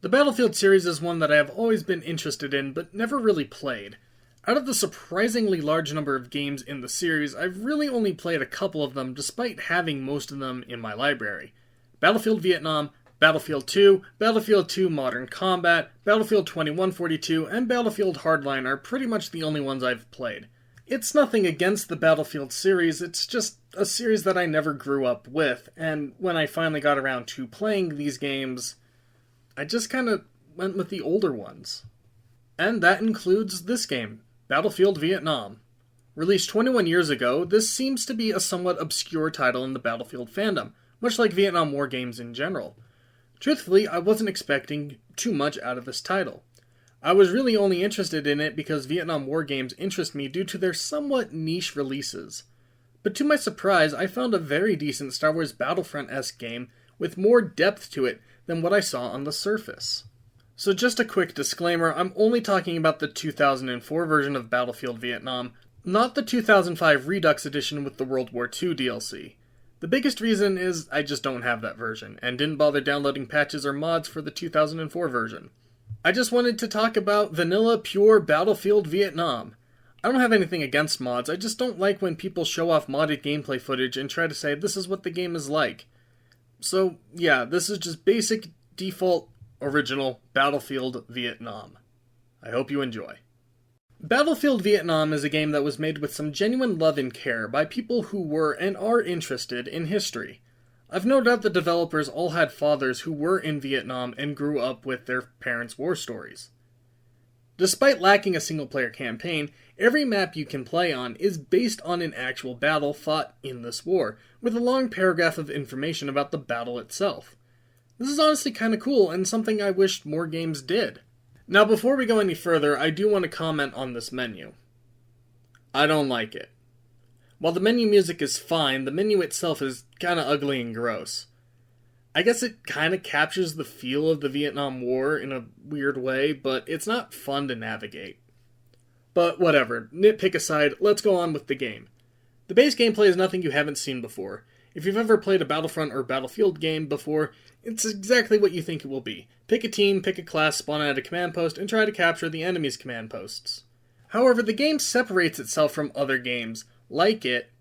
The Battlefield series is one that I have always been interested in, but never really played. Out of the surprisingly large number of games in the series, I've really only played a couple of them despite having most of them in my library. Battlefield Vietnam, Battlefield 2, Battlefield 2 Modern Combat, Battlefield 2142, and Battlefield Hardline are pretty much the only ones I've played. It's nothing against the Battlefield series, it's just a series that I never grew up with, and when I finally got around to playing these games, I just kind of went with the older ones. And that includes this game, Battlefield Vietnam. Released 21 years ago, this seems to be a somewhat obscure title in the Battlefield fandom, much like Vietnam War games in general. Truthfully, I wasn't expecting too much out of this title. I was really only interested in it because Vietnam War games interest me due to their somewhat niche releases. But to my surprise, I found a very decent Star Wars Battlefront-esque game with more depth to it than what I saw on the surface. So just a quick disclaimer, I'm only talking about the 2004 version of Battlefield Vietnam, not the 2005 Redux edition with the World War II DLC. The biggest reason is I just don't have that version, and didn't bother downloading patches or mods for the 2004 version. I just wanted to talk about vanilla, pure Battlefield Vietnam. I don't have anything against mods, I just don't like when people show off modded gameplay footage and try to say this is what the game is like. So yeah, this is just basic, default, original Battlefield Vietnam. I hope you enjoy. Battlefield Vietnam is a game that was made with some genuine love and care by people who were and are interested in history. I've no doubt the developers all had fathers who were in Vietnam and grew up with their parents' war stories. Despite lacking a single-player campaign, every map you can play on is based on an actual battle fought in this war, with a long paragraph of information about the battle itself. This is honestly kinda cool, and something I wished more games did. Now before we go any further, I do want to comment on this menu. I don't like it. While the menu music is fine, the menu itself is kinda ugly and gross. I guess it kinda captures the feel of the Vietnam War in a weird way, but it's not fun to navigate. But whatever, nitpick aside, let's go on with the game. The base gameplay is nothing you haven't seen before. If you've ever played a Battlefront or Battlefield game before, it's exactly what you think it will be. Pick a team, pick a class, spawn at a command post, and try to capture the enemy's command posts. However, the game separates itself from other games like it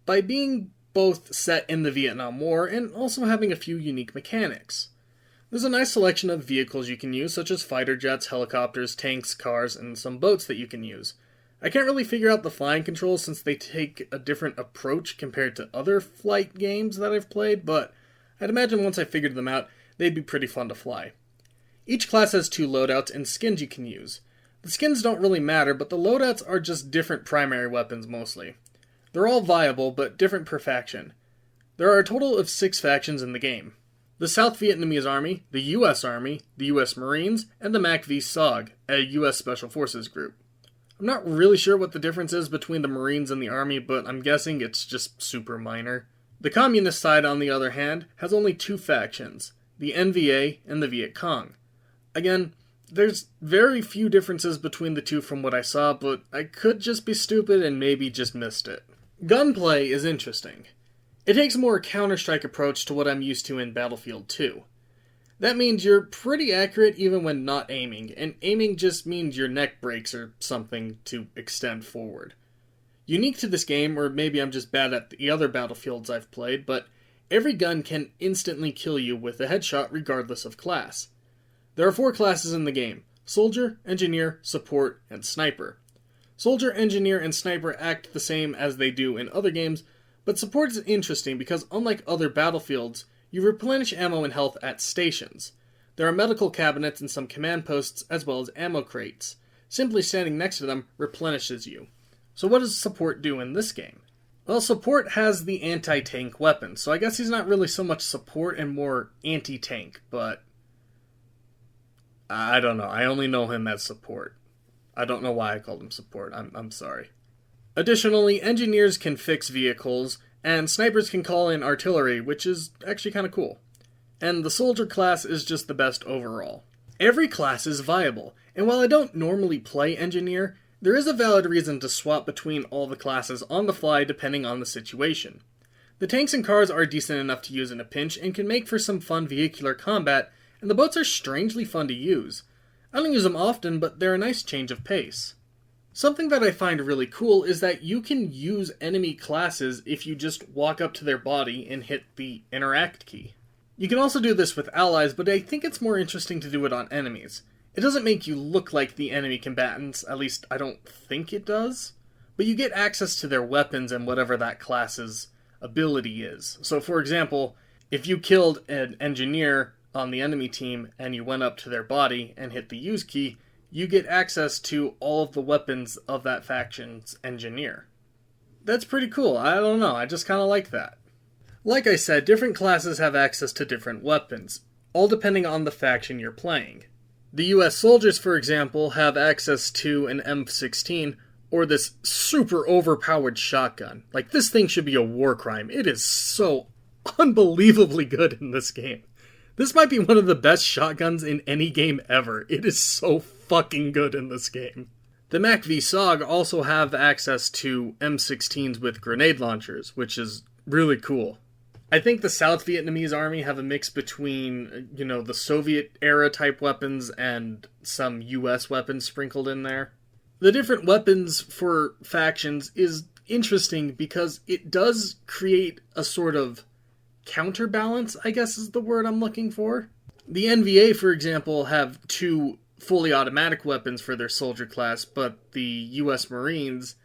by being both set in the Vietnam War and also having a few unique mechanics. There's a nice selection of vehicles you can use, such as fighter jets, helicopters, tanks, cars, and some boats that you can use. I can't really figure out the flying controls since they take a different approach compared to other flight games that I've played, but I'd imagine once I figured them out, they'd be pretty fun to fly. Each class has 2 loadouts and skins you can use. The skins don't really matter, but the loadouts are just different primary weapons mostly. They're all viable, but different per faction. There are a total of 6 factions in the game. The South Vietnamese Army, the US Army, the US Marines, and the MACV SOG, a US Special Forces group. I'm not really sure what the difference is between the Marines and the Army, but I'm guessing it's just super minor. The Communist side, on the other hand, has only 2 factions, the NVA and the Viet Cong. Again, there's very few differences between the two from what I saw, but I could just be stupid and maybe just missed it. Gunplay is interesting. It takes a more Counter-Strike approach to what I'm used to in Battlefield 2. That means you're pretty accurate even when not aiming, and aiming just means your neck breaks or something to extend forward. Unique to this game, or maybe I'm just bad at the other Battlefields I've played, but every gun can instantly kill you with a headshot regardless of class. There are 4 classes in the game: Soldier, Engineer, Support, and Sniper. Soldier, Engineer, and Sniper act the same as they do in other games, but Support is interesting because unlike other Battlefields, you replenish ammo and health at stations. There are medical cabinets and some command posts as well as ammo crates. Simply standing next to them replenishes you. So what does Support do in this game? Well, Support has the anti-tank weapon, so I guess he's not really so much support and more anti-tank, but I don't know. I only know him as Support. I don't know why I called him Support. I'm sorry. Additionally, engineers can fix vehicles, and snipers can call in artillery, which is actually kind of cool. And the soldier class is just the best overall. Every class is viable, and while I don't normally play engineer, there is a valid reason to swap between all the classes on the fly depending on the situation. The tanks and cars are decent enough to use in a pinch and can make for some fun vehicular combat, and the boats are strangely fun to use. I don't use them often, but they're a nice change of pace. Something that I find really cool is that you can use enemy classes if you just walk up to their body and hit the interact key. You can also do this with allies, but I think it's more interesting to do it on enemies. It doesn't make you look like the enemy combatants, at least I don't think it does, but you get access to their weapons and whatever that class's ability is. So for example, if you killed an engineer on the enemy team and you went up to their body and hit the use key, you get access to all of the weapons of that faction's engineer. That's pretty cool. I don't know, I just kind of like that. Like I said, different classes have access to different weapons, all depending on the faction you're playing. The US soldiers, for example, have access to an M16, or this super overpowered shotgun. Like, this thing should be a war crime. It is so unbelievably good in this game. This might be one of the best shotguns in any game ever. It is so fucking good in this game. The MACV SOG also have access to M16s with grenade launchers, which is really cool. I think the South Vietnamese army have a mix between, the Soviet-era type weapons and some US weapons sprinkled in there. The different weapons for factions is interesting because it does create a sort of counterbalance, I guess is the word I'm looking for. The NVA, for example, have 2 fully automatic weapons for their soldier class, but the US Marines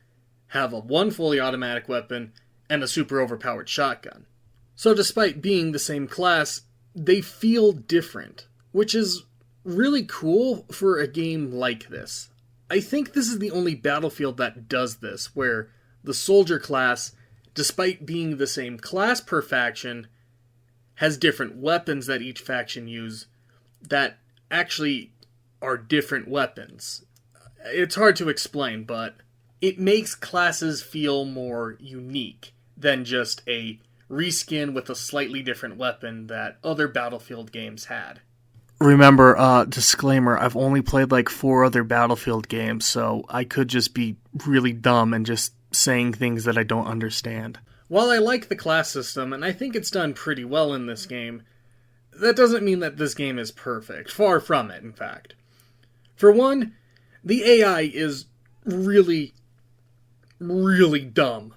have a 1 fully automatic weapon and a super overpowered shotgun. So despite being the same class, they feel different, which is really cool for a game like this. I think this is the only Battlefield that does this, where the soldier class, despite being the same class per faction, has different weapons that each faction use that actually are different weapons. It's hard to explain, but it makes classes feel more unique than just a reskin with a slightly different weapon that other Battlefield games had. Remember, disclaimer, I've only played like 4 other Battlefield games, so I could just be really dumb and just saying things that I don't understand. While I like the class system, and I think it's done pretty well in this game, that doesn't mean that this game is perfect. Far from it, in fact. For one, the AI is really, really dumb.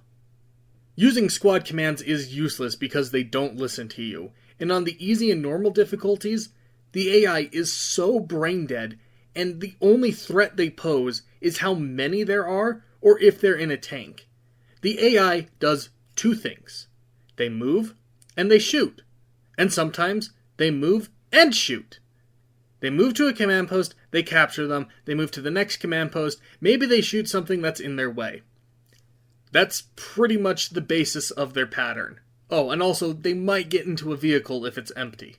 Using squad commands is useless because they don't listen to you, and on the easy and normal difficulties, the AI is so brain dead, and the only threat they pose is how many there are, or if they're in a tank. The AI does 2 things. They move, and they shoot. And sometimes, they move and shoot. They move to a command post, they capture them, they move to the next command post, maybe they shoot something that's in their way. That's pretty much the basis of their pattern. Oh, and also, they might get into a vehicle if it's empty.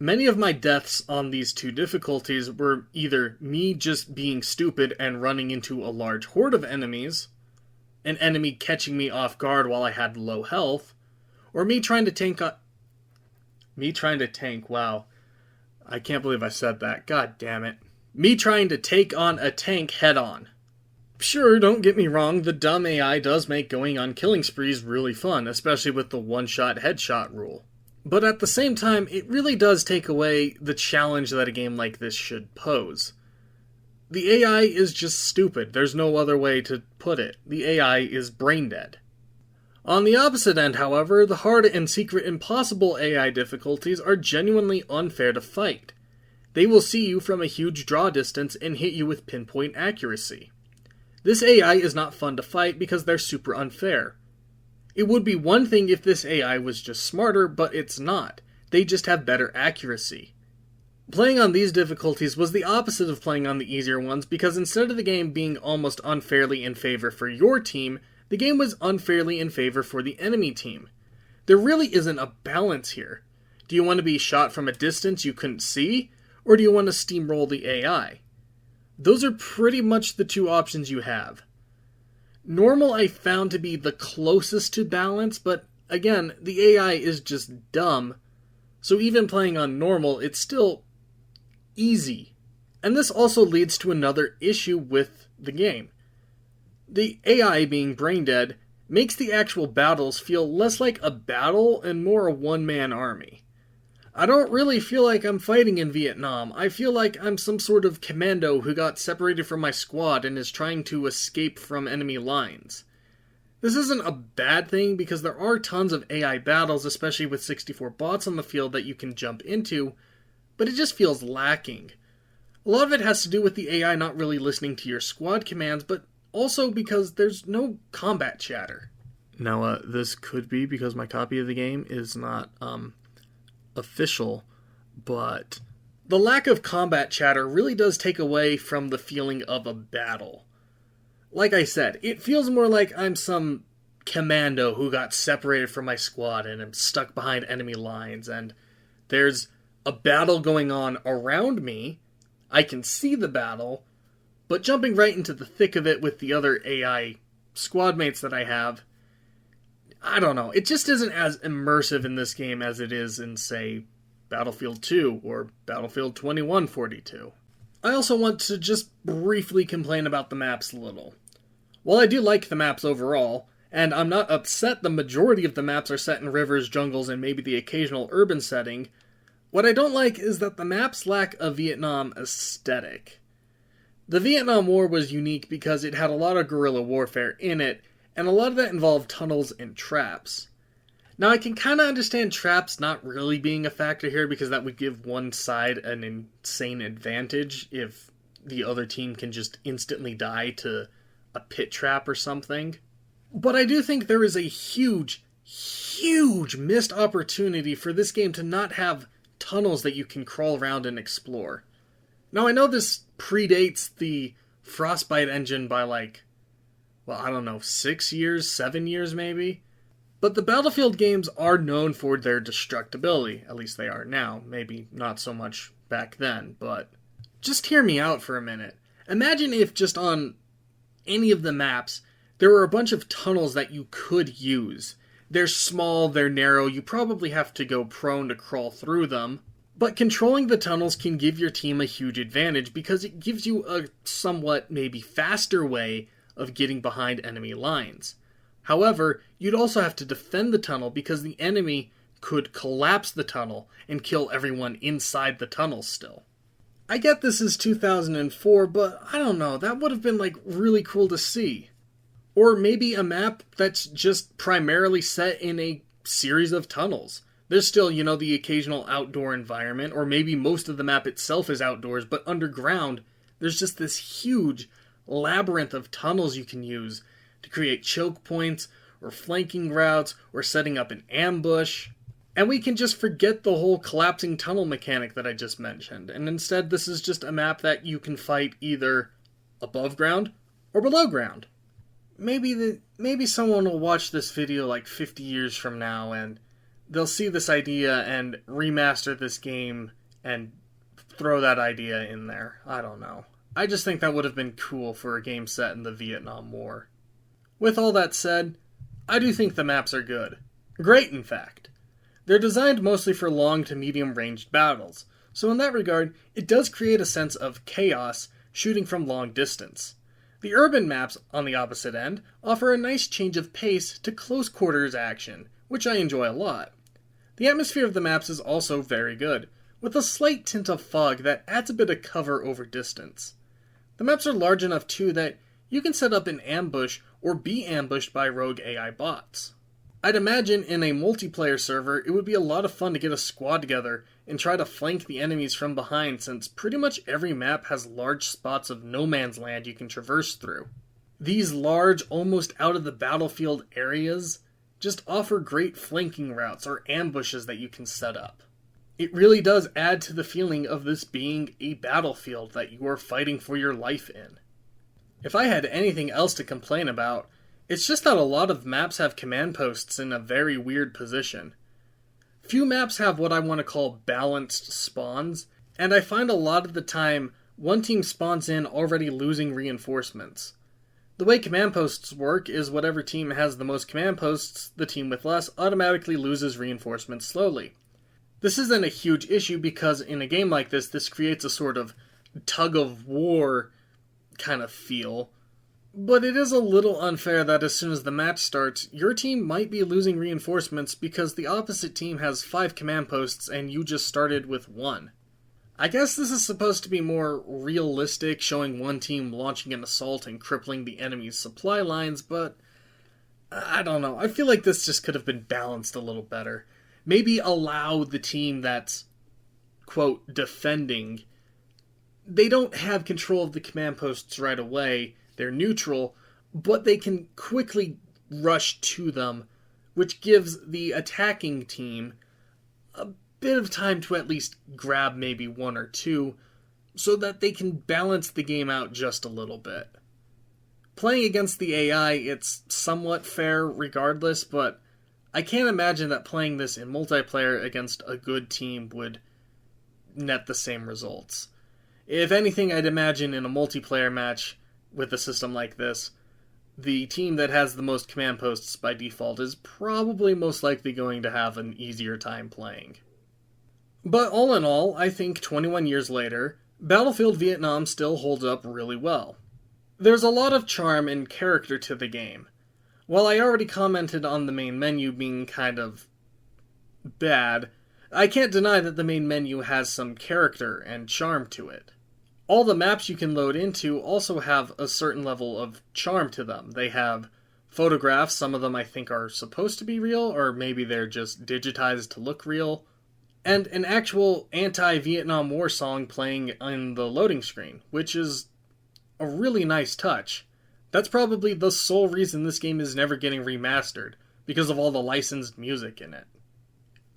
Many of my deaths on these 2 difficulties were either me just being stupid and running into a large horde of enemies, an enemy catching me off guard while I had low health, or me trying to tank, wow. I can't believe I said that, god damn it. Me trying to take on a tank head on. Sure, don't get me wrong, the dumb AI does make going on killing sprees really fun, especially with the one-shot headshot rule. But at the same time, it really does take away the challenge that a game like this should pose. The AI is just stupid, there's no other way to put it. The AI is brain dead. On the opposite end, however, the hard and secret impossible AI difficulties are genuinely unfair to fight. They will see you from a huge draw distance and hit you with pinpoint accuracy. This AI is not fun to fight because they're super unfair. It would be one thing if this AI was just smarter, but it's not. They just have better accuracy. Playing on these difficulties was the opposite of playing on the easier ones because instead of the game being almost unfairly in favor for your team, the game was unfairly in favor for the enemy team. There really isn't a balance here. Do you want to be shot from a distance you couldn't see, or do you want to steamroll the AI? Those are pretty much the 2 options you have. Normal I found to be the closest to balance, but again, the AI is just dumb, so even playing on normal, it's still easy. And this also leads to another issue with the game. The AI being brain dead makes the actual battles feel less like a battle and more a one-man army. I don't really feel like I'm fighting in Vietnam. I feel like I'm some sort of commando who got separated from my squad and is trying to escape from enemy lines. This isn't a bad thing because there are tons of AI battles, especially with 64 bots on the field that you can jump into, but it just feels lacking. A lot of it has to do with the AI not really listening to your squad commands, but also because there's no combat chatter. Now, this could be because my copy of the game is not, official, but the lack of combat chatter really does take away from the feeling of a battle. Like I said, it feels more like I'm some commando who got separated from my squad and am stuck behind enemy lines, and there's a battle going on around me. I can see the battle, but jumping right into the thick of it with the other AI squad mates that I have, I don't know, it just isn't as immersive in this game as it is in, say, Battlefield 2 or Battlefield 2142. I also want to just briefly complain about the maps a little. While I do like the maps overall, and I'm not upset the majority of the maps are set in rivers, jungles, and maybe the occasional urban setting, what I don't like is that the maps lack a Vietnam aesthetic. The Vietnam War was unique because it had a lot of guerrilla warfare in it, and a lot of that involved tunnels and traps. Now, I can kind of understand traps not really being a factor here because that would give one side an insane advantage if the other team can just instantly die to a pit trap or something. But I do think there is a huge, huge missed opportunity for this game to not have tunnels that you can crawl around and explore. Now, I know this predates the Frostbite engine by I don't know, 6 years, 7 years maybe? But the Battlefield games are known for their destructibility, at least they are now, maybe not so much back then, but just hear me out for a minute. Imagine if just on any of the maps, there were a bunch of tunnels that you could use. They're small, they're narrow, you probably have to go prone to crawl through them, but controlling the tunnels can give your team a huge advantage because it gives you a somewhat maybe faster way of getting behind enemy lines. However, you'd also have to defend the tunnel because the enemy could collapse the tunnel and kill everyone inside the tunnel still. I get this is 2004, but I don't know, that would have been really cool to see. Or maybe a map that's just primarily set in a series of tunnels. There's still, the occasional outdoor environment, or maybe most of the map itself is outdoors, but underground, there's just this huge labyrinth of tunnels you can use to create choke points, or flanking routes, or setting up an ambush. And we can just forget the whole collapsing tunnel mechanic that I just mentioned, and instead this is just a map that you can fight either above ground or below ground. Maybe someone will watch this video 50 years from now, and they'll see this idea and remaster this game and throw that idea in there. I don't know. I just think that would have been cool for a game set in the Vietnam War. With all that said, I do think the maps are good. Great, in fact. They're designed mostly for long to medium-ranged battles, so in that regard, it does create a sense of chaos shooting from long distance. The urban maps, on the opposite end, offer a nice change of pace to close-quarters action, which I enjoy a lot. The atmosphere of the maps is also very good, with a slight tint of fog that adds a bit of cover over distance. The maps are large enough too that you can set up an ambush or be ambushed by rogue AI bots. I'd imagine in a multiplayer server it would be a lot of fun to get a squad together and try to flank the enemies from behind since pretty much every map has large spots of no man's land you can traverse through. These large, almost out of the battlefield areas just offer great flanking routes or ambushes that you can set up. It really does add to the feeling of this being a battlefield that you are fighting for your life in. If I had anything else to complain about, it's just that a lot of maps have command posts in a very weird position. Few maps have what I want to call balanced spawns, and I find a lot of the time one team spawns in already losing reinforcements. The way command posts work is whatever team has the most command posts, the team with less automatically loses reinforcements slowly. This isn't a huge issue because in a game like this creates a sort of tug-of-war kind of feel. But it is a little unfair that as soon as the match starts, your team might be losing reinforcements because the opposite team has 5 command posts and you just started with 1. I guess this is supposed to be more realistic, showing one team launching an assault and crippling the enemy's supply lines, but I don't know. I feel like this just could have been balanced a little better. Maybe allow the team that's, quote, defending. They don't have control of the command posts right away. They're neutral, but they can quickly rush to them, which gives the attacking team a bit of time to at least grab maybe 1 or 2, so that they can balance the game out just a little bit. Playing against the AI, it's somewhat fair regardless, but I can't imagine that playing this in multiplayer against a good team would net the same results. If anything, I'd imagine in a multiplayer match with a system like this, the team that has the most command posts by default is probably most likely going to have an easier time playing. But all in all, I think 21 years later, Battlefield Vietnam still holds up really well. There's a lot of charm and character to the game. While I already commented on the main menu being kind of bad, I can't deny that the main menu has some character and charm to it. All the maps you can load into also have a certain level of charm to them. They have photographs, some of them I think are supposed to be real, or maybe they're just digitized to look real, and an actual anti-Vietnam War song playing in the loading screen, which is a really nice touch. That's probably the sole reason this game is never getting remastered, because of all the licensed music in it.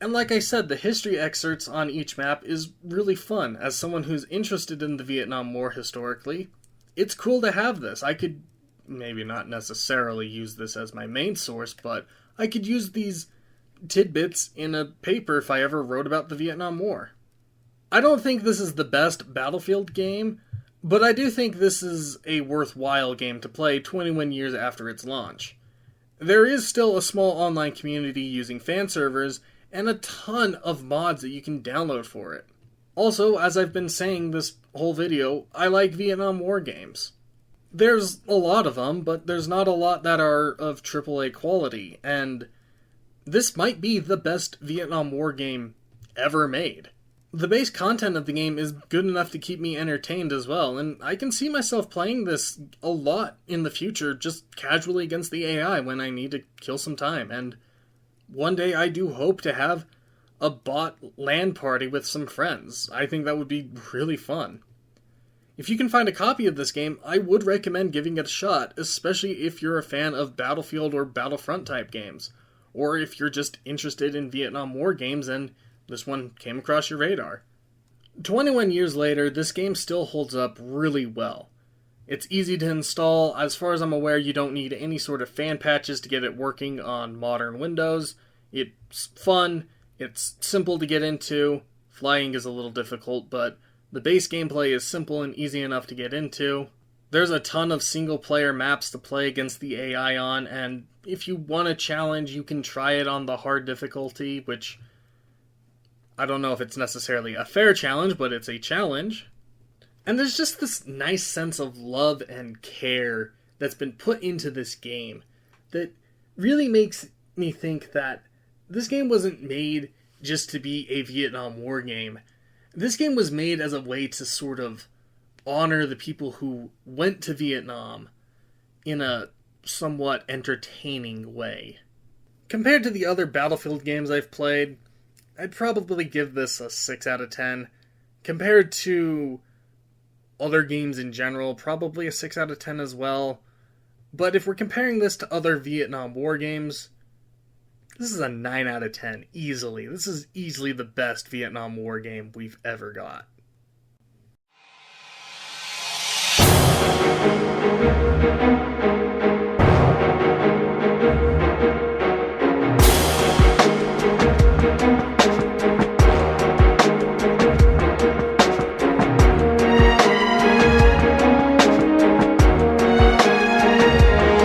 And like I said, the history excerpts on each map is really fun. As someone who's interested in the Vietnam War historically, it's cool to have this. I could maybe not necessarily use this as my main source, but I could use these tidbits in a paper if I ever wrote about the Vietnam War. I don't think this is the best Battlefield game, but I do think this is a worthwhile game to play 21 years after its launch. There is still a small online community using fan servers, and a ton of mods that you can download for it. Also, as I've been saying this whole video, I like Vietnam War games. There's a lot of them, but there's not a lot that are of AAA quality, and this might be the best Vietnam War game ever made. The base content of the game is good enough to keep me entertained as well, and I can see myself playing this a lot in the future, just casually against the AI when I need to kill some time, and one day I do hope to have a bot LAN party with some friends. I think that would be really fun. If you can find a copy of this game, I would recommend giving it a shot, especially if you're a fan of Battlefield or Battlefront type games, or if you're just interested in Vietnam War games and this one came across your radar. 21 years later, this game still holds up really well. It's easy to install. As far as I'm aware, you don't need any sort of fan patches to get it working on modern Windows. It's fun, it's simple to get into. Flying is a little difficult, but the base gameplay is simple and easy enough to get into. There's a ton of single-player maps to play against the AI on, and if you want a challenge, you can try it on the hard difficulty, which I don't know if it's necessarily a fair challenge, but it's a challenge. And there's just this nice sense of love and care that's been put into this game that really makes me think that this game wasn't made just to be a Vietnam War game. This game was made as a way to sort of honor the people who went to Vietnam in a somewhat entertaining way. Compared to the other Battlefield games I've played, I'd probably give this a 6 out of 10. Compared to other games in general, probably a 6 out of 10 as well. But if we're comparing this to other Vietnam War games, this is a 9 out of 10, easily. This is easily the best Vietnam War game we've ever got.